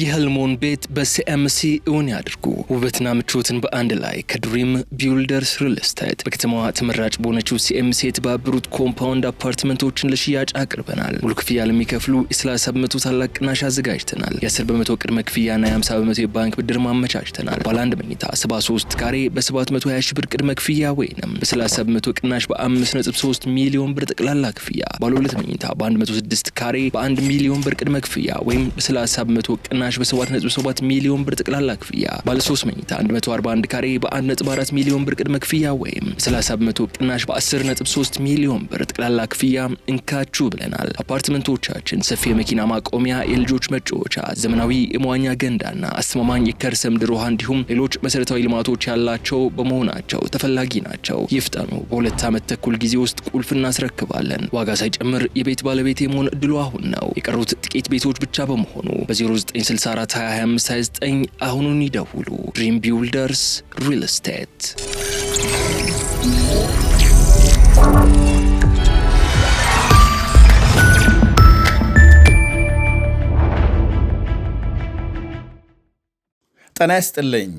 የህልሞን ቤት በሲኤምሲ እውን ያድርጉ። ውበትና ምቾትን በአንድ ላይ ከድሪም ቢልደርስ ሪል ስቴት በከተማዋ ተመራጭ በሆነችው ሲኤምሲ የተባበሩት ኮምፓውንድ አፓርትመንቶችን ለሽያጭ አቅርበናል። ሙሉ ክፍያ ለሚከፍሉ የ30 በመቶ ታላቅ ቅናሽ አዘጋጅተናል። የ10 በመቶ ቅድመ ክፍያና የ50 በመቶ የባንክ ብድር ማመቻችተናል። ባለ አንድ መኝታ 73 ካሬ በ720 ሺህ ብር ቅድመ ክፍያ ወይንም በ30 በመቶ ቅናሽ በ5.3 ሚሊዮን ብር ጠቅላላ ክፍያ። ባለ ሁለት መኝታ በ106 ካሬ በ1 ሚሊዮን ብር ቅድመ ክፍያ ወይም በ30 በመቶ ቅናሽ በ7.7 ሚሊዮን ብር ጠቅላላ ክፍያ። ባለ 3 መኝታ 141 ካሬ በ1.4 ሚሊዮን ብር ቅድመ ክፍያ ወይም 30 በመቶ ቅናሽ በ10.3 ሚሊዮን ብር ጠቅላላ ክፍያ እንካችሁ ብለናል። አፓርትመንቶቻችን ሰፊ የመኪና ማቆሚያ፣ የልጆች መጫወቻ፣ ዘመናዊ የመዋኛ ገንዳና አስተማማኝ የከርሰ ምድር ውሃ እንዲሁም ሌሎች መሰረታዊ ልማቶች ያላቸው በመሆናቸው ተፈላጊ ናቸው። ይፍጠኑ። በ2 ዓመት ተኩል ጊዜ ውስጥ ቁልፍ እናስረክባለን። ዋጋ ሳይጨምር የቤት ባለቤት የመሆን እድሉ አሁን ነው። የቀሩት ጥቂት ቤቶች ብቻ በመሆኑ በ0964 2529 አሁኑን ይደውሉ። ድሪም ቢልደርስ ሪል ስቴት። ጤና ይስጥልኝ።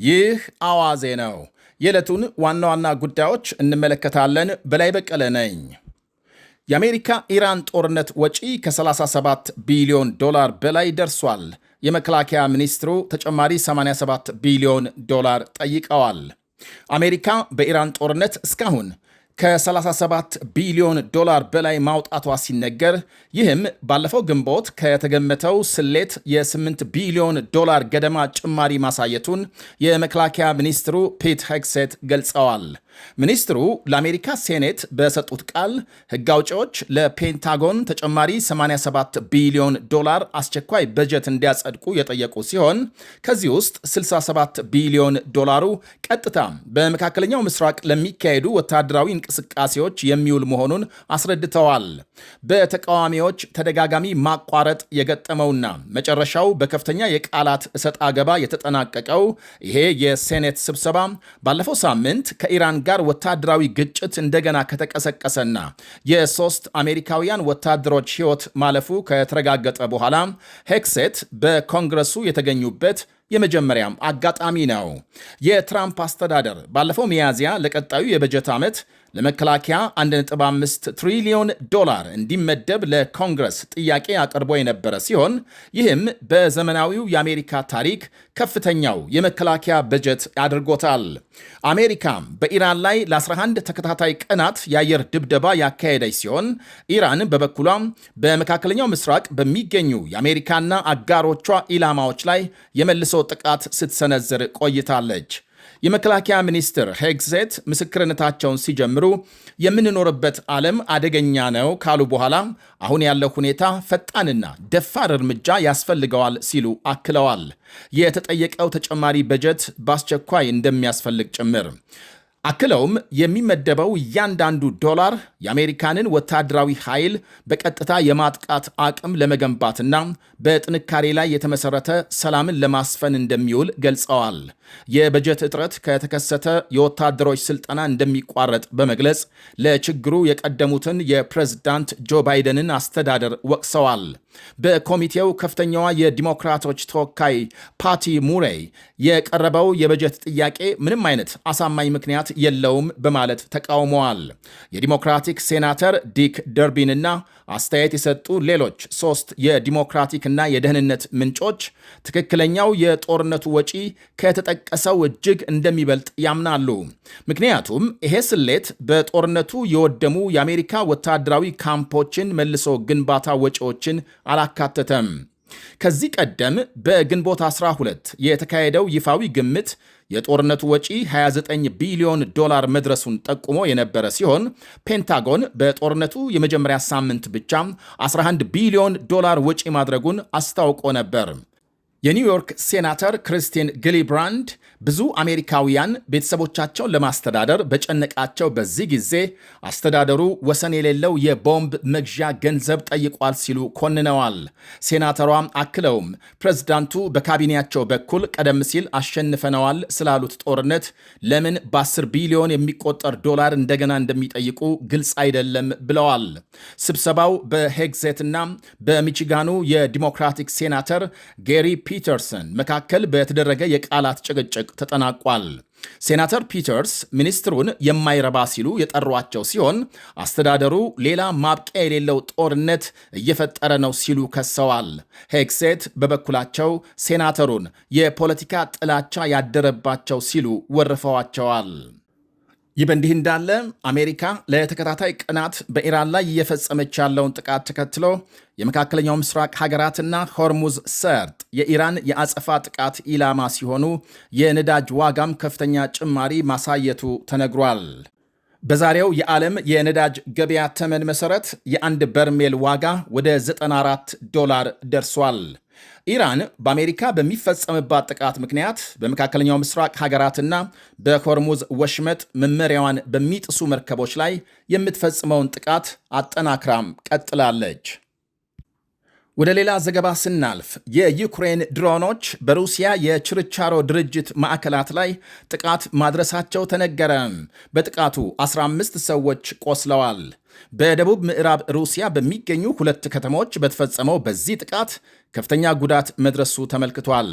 ይህ አዋዜ ነው። የዕለቱን ዋና ዋና ጉዳዮች እንመለከታለን። በላይ በቀለ ነኝ። የአሜሪካ ኢራን ጦርነት ወጪ ከ37 ቢሊዮን ዶላር በላይ ደርሷል። የመከላከያ ሚኒስትሩ ተጨማሪ 87 ቢሊዮን ዶላር ጠይቀዋል። አሜሪካ በኢራን ጦርነት እስካሁን ከ37 ቢሊዮን ዶላር በላይ ማውጣቷ ሲነገር፣ ይህም ባለፈው ግንቦት ከተገመተው ስሌት የ8 ቢሊዮን ዶላር ገደማ ጭማሪ ማሳየቱን የመከላከያ ሚኒስትሩ ፒት ሄግሴት ገልጸዋል። ሚኒስትሩ ለአሜሪካ ሴኔት በሰጡት ቃል ሕግ አውጪዎች ለፔንታጎን ተጨማሪ 87 ቢሊዮን ዶላር አስቸኳይ በጀት እንዲያጸድቁ የጠየቁ ሲሆን ከዚህ ውስጥ 67 ቢሊዮን ዶላሩ ቀጥታ በመካከለኛው ምስራቅ ለሚካሄዱ ወታደራዊ እንቅስቃሴዎች የሚውል መሆኑን አስረድተዋል። በተቃዋሚዎች ተደጋጋሚ ማቋረጥ የገጠመውና መጨረሻው በከፍተኛ የቃላት እሰጥ አገባ የተጠናቀቀው ይሄ የሴኔት ስብሰባ ባለፈው ሳምንት ከኢራን ጋር ወታደራዊ ግጭት እንደገና ከተቀሰቀሰና የ3 አሜሪካውያን ወታደሮች ሕይወት ማለፉ ከተረጋገጠ በኋላ ሄግሴት በኮንግረሱ የተገኙበት የመጀመሪያም አጋጣሚ ነው። የትራምፕ አስተዳደር ባለፈው ሚያዝያ ለቀጣዩ የበጀት ዓመት ለመከላከያ 1.5 ትሪሊዮን ዶላር እንዲመደብ ለኮንግረስ ጥያቄ አቅርቦ የነበረ ሲሆን ይህም በዘመናዊው የአሜሪካ ታሪክ ከፍተኛው የመከላከያ በጀት አድርጎታል። አሜሪካም በኢራን ላይ ለ11 ተከታታይ ቀናት የአየር ድብደባ ያካሄደች ሲሆን ኢራን በበኩሏም በመካከለኛው ምስራቅ በሚገኙ የአሜሪካና አጋሮቿ ኢላማዎች ላይ የመልሶ ጥቃት ስትሰነዝር ቆይታለች። የመከላከያ ሚኒስትር ሄግሴት ምስክርነታቸውን ሲጀምሩ የምንኖርበት ዓለም አደገኛ ነው ካሉ በኋላ አሁን ያለው ሁኔታ ፈጣንና ደፋር እርምጃ ያስፈልገዋል ሲሉ አክለዋል። የተጠየቀው ተጨማሪ በጀት በአስቸኳይ እንደሚያስፈልግ ጭምር አክለውም የሚመደበው እያንዳንዱ ዶላር የአሜሪካንን ወታደራዊ ኃይል በቀጥታ የማጥቃት አቅም ለመገንባትና በጥንካሬ ላይ የተመሰረተ ሰላምን ለማስፈን እንደሚውል ገልጸዋል። የበጀት እጥረት ከተከሰተ የወታደሮች ስልጠና እንደሚቋረጥ በመግለጽ ለችግሩ የቀደሙትን የፕሬዝዳንት ጆ ባይደንን አስተዳደር ወቅሰዋል። በኮሚቴው ከፍተኛዋ የዲሞክራቶች ተወካይ ፓቲ ሙሬይ የቀረበው የበጀት ጥያቄ ምንም አይነት አሳማኝ ምክንያት የለውም በማለት ተቃውመዋል። የዲሞክራቲክ ሴናተር ዲክ ደርቢንና አስተያየት የሰጡ ሌሎች 3 የዲሞክራቲክና የደህንነት ምንጮች ትክክለኛው የጦርነቱ ወጪ ከተጠቀሰው እጅግ እንደሚበልጥ ያምናሉ። ምክንያቱም ይሄ ስሌት በጦርነቱ የወደሙ የአሜሪካ ወታደራዊ ካምፖችን መልሶ ግንባታ ወጪዎችን አላካተተም። ከዚህ ቀደም በግንቦት 12 የተካሄደው ይፋዊ ግምት የጦርነቱ ወጪ 29 ቢሊዮን ዶላር መድረሱን ጠቁሞ የነበረ ሲሆን ፔንታጎን በጦርነቱ የመጀመሪያ ሳምንት ብቻ 11 ቢሊዮን ዶላር ወጪ ማድረጉን አስታውቆ ነበር። የኒውዮርክ ሴናተር ክሪስቲን ግሊብራንድ ብዙ አሜሪካውያን ቤተሰቦቻቸውን ለማስተዳደር በጨነቃቸው በዚህ ጊዜ አስተዳደሩ ወሰን የሌለው የቦምብ መግዣ ገንዘብ ጠይቋል ሲሉ ኮንነዋል። ሴናተሯም አክለውም ፕሬዝዳንቱ በካቢኔያቸው በኩል ቀደም ሲል አሸንፈነዋል ስላሉት ጦርነት ለምን በ10 ቢሊዮን የሚቆጠር ዶላር እንደገና እንደሚጠይቁ ግልጽ አይደለም ብለዋል። ስብሰባው በሄግሴትና በሚቺጋኑ የዲሞክራቲክ ሴናተር ጌሪ ፒተርሰን መካከል በተደረገ የቃላት ጭቅጭቅ ተጠናቋል። ሴናተር ፒተርስ ሚኒስትሩን የማይረባ ሲሉ የጠሯቸው ሲሆን አስተዳደሩ ሌላ ማብቂያ የሌለው ጦርነት እየፈጠረ ነው ሲሉ ከሰዋል። ሄግሴት በበኩላቸው ሴናተሩን የፖለቲካ ጥላቻ ያደረባቸው ሲሉ ወርፈዋቸዋል። ይህ በእንዲህ እንዳለ አሜሪካ ለተከታታይ ቀናት በኢራን ላይ እየፈጸመች ያለውን ጥቃት ተከትሎ የመካከለኛው ምስራቅ ሀገራትና ሆርሙዝ ሰርጥ የኢራን የአጸፋ ጥቃት ኢላማ ሲሆኑ የነዳጅ ዋጋም ከፍተኛ ጭማሪ ማሳየቱ ተነግሯል። በዛሬው የዓለም የነዳጅ ገበያ ተመን መሠረት የአንድ በርሜል ዋጋ ወደ $94 ደርሷል። ኢራን በአሜሪካ በሚፈጸምባት ጥቃት ምክንያት በመካከለኛው ምስራቅ ሀገራትና በሆርሙዝ ወሽመጥ መመሪያዋን በሚጥሱ መርከቦች ላይ የምትፈጽመውን ጥቃት አጠናክራም ቀጥላለች። ወደ ሌላ ዘገባ ስናልፍ የዩክሬን ድሮኖች በሩሲያ የችርቻሮ ድርጅት ማዕከላት ላይ ጥቃት ማድረሳቸው ተነገረ። በጥቃቱ 15 ሰዎች ቆስለዋል። በደቡብ ምዕራብ ሩሲያ በሚገኙ 2 ከተሞች በተፈጸመው በዚህ ጥቃት ከፍተኛ ጉዳት መድረሱ ተመልክቷል።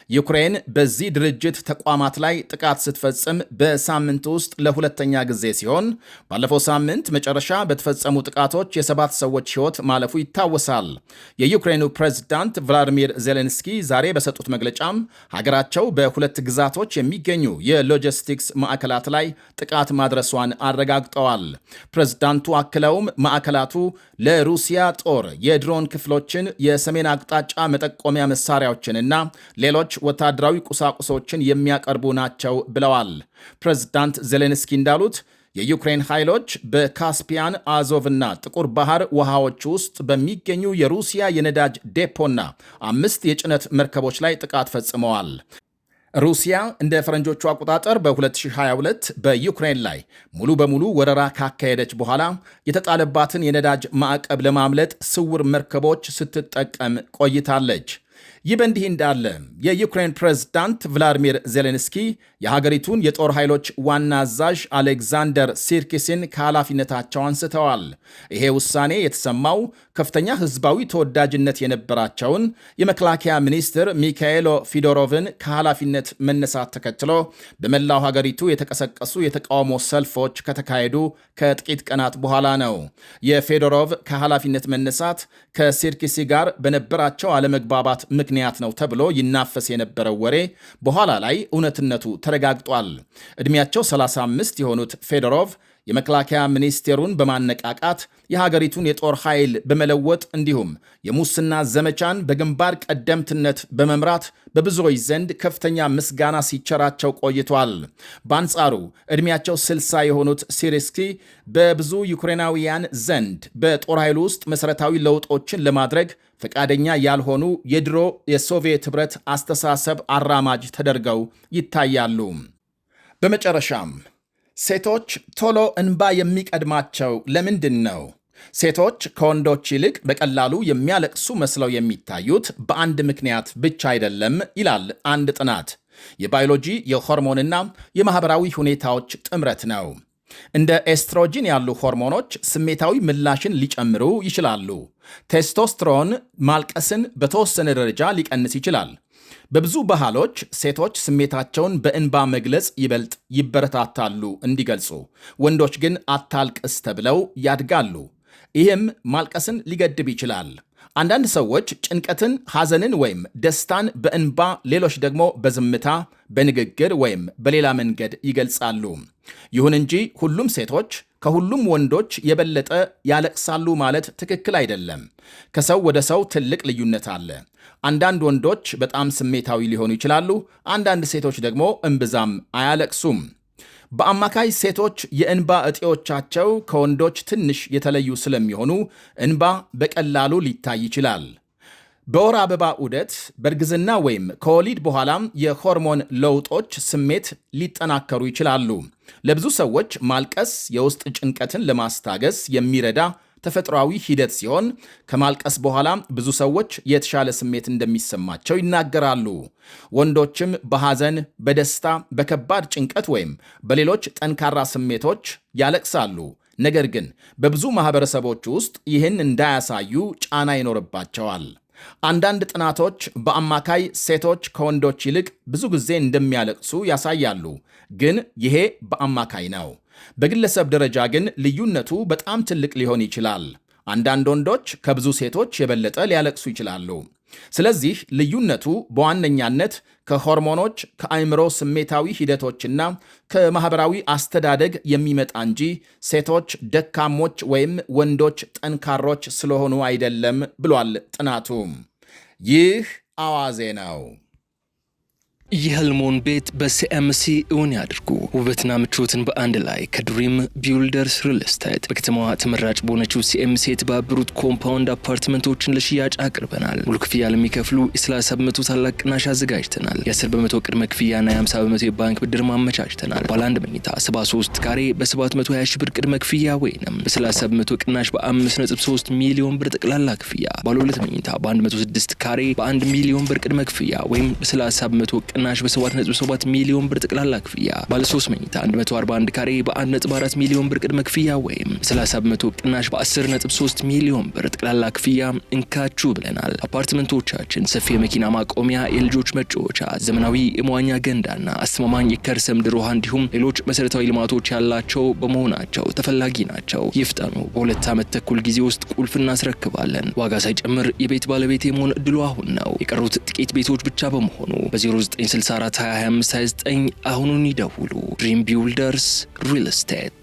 ዩክሬን በዚህ ድርጅት ተቋማት ላይ ጥቃት ስትፈጽም በሳምንት ውስጥ ለሁለተኛ ጊዜ ሲሆን ባለፈው ሳምንት መጨረሻ በተፈጸሙ ጥቃቶች የ7 ሰዎች ሕይወት ማለፉ ይታወሳል። የዩክሬኑ ፕሬዝዳንት ቭላዲሚር ዜሌንስኪ ዛሬ በሰጡት መግለጫም ሀገራቸው በ2 ግዛቶች የሚገኙ የሎጂስቲክስ ማዕከላት ላይ ጥቃት ማድረሷን አረጋግጠዋል። ፕሬዝዳንቱ አክለውም ማዕከላቱ ለሩሲያ ጦር የድሮን ክፍሎችን፣ የሰሜን አቅጣጫ መጠቆሚያ መሳሪያዎችንና ሌሎች ወታደራዊ ቁሳቁሶችን የሚያቀርቡ ናቸው ብለዋል። ፕሬዝዳንት ዜሌንስኪ እንዳሉት የዩክሬን ኃይሎች በካስፒያን፣ አዞቭና ጥቁር ባህር ውሃዎች ውስጥ በሚገኙ የሩሲያ የነዳጅ ዴፖና 5 የጭነት መርከቦች ላይ ጥቃት ፈጽመዋል። ሩሲያ እንደ ፈረንጆቹ አቆጣጠር በ2022 በዩክሬን ላይ ሙሉ በሙሉ ወረራ ካካሄደች በኋላ የተጣለባትን የነዳጅ ማዕቀብ ለማምለጥ ስውር መርከቦች ስትጠቀም ቆይታለች። ይህ በእንዲህ እንዳለ የዩክሬን ፕሬዝዳንት ቭላዲሚር ዜሌንስኪ የሀገሪቱን የጦር ኃይሎች ዋና አዛዥ አሌክዛንደር ሲርኪስን ከኃላፊነታቸው አንስተዋል። ይሄ ውሳኔ የተሰማው ከፍተኛ ሕዝባዊ ተወዳጅነት የነበራቸውን የመከላከያ ሚኒስትር ሚካኤሎ ፊዶሮቭን ከኃላፊነት መነሳት ተከትሎ በመላው ሀገሪቱ የተቀሰቀሱ የተቃውሞ ሰልፎች ከተካሄዱ ከጥቂት ቀናት በኋላ ነው። የፌዶሮቭ ከኃላፊነት መነሳት ከሲርኪሲ ጋር በነበራቸው አለመግባባት ምክንያት ነው ተብሎ ይናፈስ የነበረው ወሬ በኋላ ላይ እውነትነቱ ተረጋግጧል። ዕድሜያቸው 35 የሆኑት ፌዶሮቭ የመከላከያ ሚኒስቴሩን በማነቃቃት የሀገሪቱን የጦር ኃይል በመለወጥ እንዲሁም የሙስና ዘመቻን በግንባር ቀደምትነት በመምራት በብዙዎች ዘንድ ከፍተኛ ምስጋና ሲቸራቸው ቆይቷል። በአንጻሩ ዕድሜያቸው 60 የሆኑት ሲርስኪ በብዙ ዩክሬናውያን ዘንድ በጦር ኃይሉ ውስጥ መሠረታዊ ለውጦችን ለማድረግ ፈቃደኛ ያልሆኑ የድሮ የሶቪየት ኅብረት አስተሳሰብ አራማጅ ተደርገው ይታያሉ። በመጨረሻም ሴቶች ቶሎ እንባ የሚቀድማቸው ለምንድን ነው? ሴቶች ከወንዶች ይልቅ በቀላሉ የሚያለቅሱ መስለው የሚታዩት በአንድ ምክንያት ብቻ አይደለም ይላል አንድ ጥናት። የባዮሎጂ የሆርሞንና የማኅበራዊ ሁኔታዎች ጥምረት ነው። እንደ ኤስትሮጂን ያሉ ሆርሞኖች ስሜታዊ ምላሽን ሊጨምሩ ይችላሉ። ቴስቶስትሮን ማልቀስን በተወሰነ ደረጃ ሊቀንስ ይችላል። በብዙ ባህሎች ሴቶች ስሜታቸውን በእንባ መግለጽ ይበልጥ ይበረታታሉ እንዲገልጹ፣ ወንዶች ግን አታልቅስ ተብለው ያድጋሉ። ይህም ማልቀስን ሊገድብ ይችላል። አንዳንድ ሰዎች ጭንቀትን፣ ሐዘንን ወይም ደስታን በእንባ፣ ሌሎች ደግሞ በዝምታ፣ በንግግር ወይም በሌላ መንገድ ይገልጻሉ። ይሁን እንጂ ሁሉም ሴቶች ከሁሉም ወንዶች የበለጠ ያለቅሳሉ ማለት ትክክል አይደለም። ከሰው ወደ ሰው ትልቅ ልዩነት አለ። አንዳንድ ወንዶች በጣም ስሜታዊ ሊሆኑ ይችላሉ። አንዳንድ ሴቶች ደግሞ እምብዛም አያለቅሱም። በአማካይ ሴቶች የእንባ እጢዎቻቸው ከወንዶች ትንሽ የተለዩ ስለሚሆኑ እንባ በቀላሉ ሊታይ ይችላል። በወር አበባ ዑደት፣ በእርግዝና ወይም ከወሊድ በኋላም የሆርሞን ለውጦች ስሜት ሊጠናከሩ ይችላሉ። ለብዙ ሰዎች ማልቀስ የውስጥ ጭንቀትን ለማስታገስ የሚረዳ ተፈጥሯዊ ሂደት ሲሆን ከማልቀስ በኋላ ብዙ ሰዎች የተሻለ ስሜት እንደሚሰማቸው ይናገራሉ። ወንዶችም በሐዘን፣ በደስታ፣ በከባድ ጭንቀት ወይም በሌሎች ጠንካራ ስሜቶች ያለቅሳሉ። ነገር ግን በብዙ ማህበረሰቦች ውስጥ ይህን እንዳያሳዩ ጫና ይኖርባቸዋል። አንዳንድ ጥናቶች በአማካይ ሴቶች ከወንዶች ይልቅ ብዙ ጊዜ እንደሚያለቅሱ ያሳያሉ። ግን ይሄ በአማካይ ነው። በግለሰብ ደረጃ ግን ልዩነቱ በጣም ትልቅ ሊሆን ይችላል። አንዳንድ ወንዶች ከብዙ ሴቶች የበለጠ ሊያለቅሱ ይችላሉ። ስለዚህ ልዩነቱ በዋነኛነት ከሆርሞኖች፣ ከአእምሮ ስሜታዊ ሂደቶችና ከማህበራዊ አስተዳደግ የሚመጣ እንጂ ሴቶች ደካሞች ወይም ወንዶች ጠንካሮች ስለሆኑ አይደለም ብሏል ጥናቱ። ይህ አዋዜ ነው። የህልሞን ቤት በሲኤምሲ እውን ያድርጉ። ውበትና ምቾትን በአንድ ላይ ከድሪም ቢውልደርስ ሪል ስቴት በከተማዋ ተመራጭ በሆነችው ሲኤምሲ የተባበሩት ኮምፓውንድ አፓርትመንቶችን ለሽያጭ አቅርበናል። ሙሉ ክፍያ ለሚከፍሉ የ30 በመቶ ታላቅ ቅናሽ አዘጋጅተናል። የ10 በመቶ ቅድመ ክፍያና የ50 በመቶ የባንክ ብድር ማመቻችተናል። ባለ አንድ መኝታ 73 ካሬ በ720 ሺህ ብር ቅድመ ክፍያ ወይንም በ30 በመቶ ቅናሽ በ5.3 ሚሊዮን ብር ጠቅላላ ክፍያ። ባለ ሁለት መኝታ በ106 ካሬ በ1 ሚሊዮን ብር ቅድመ ክፍያ ወይም በ30 በመቶ ቅናሽ በ7.7 ሚሊዮን ብር ጠቅላላ ክፍያ። ባለ 3 መኝታ 141 ካሬ በ1.4 ሚሊዮን ብር ቅድመ ክፍያ ወይም በ30 በመቶ ቅናሽ በ10.3 ሚሊዮን ብር ጠቅላላ ክፍያ እንካችሁ ብለናል። አፓርትመንቶቻችን ሰፊ የመኪና ማቆሚያ፣ የልጆች መጫወቻ፣ ዘመናዊ የመዋኛ ገንዳና አስተማማኝ የከርሰ ምድር ውሃ እንዲሁም ሌሎች መሰረታዊ ልማቶች ያላቸው በመሆናቸው ተፈላጊ ናቸው። ይፍጠኑ። በ2 ዓመት ተኩል ጊዜ ውስጥ ቁልፍ እናስረክባለን። ዋጋ ሳይጨምር የቤት ባለቤት የመሆን እድሉ አሁን ነው። የቀሩት ጥቂት ቤቶች ብቻ በመሆኑ በ0964 2025 29 አሁኑን ይደውሉ። ድሪም ቢውልደርስ ሪል ስቴት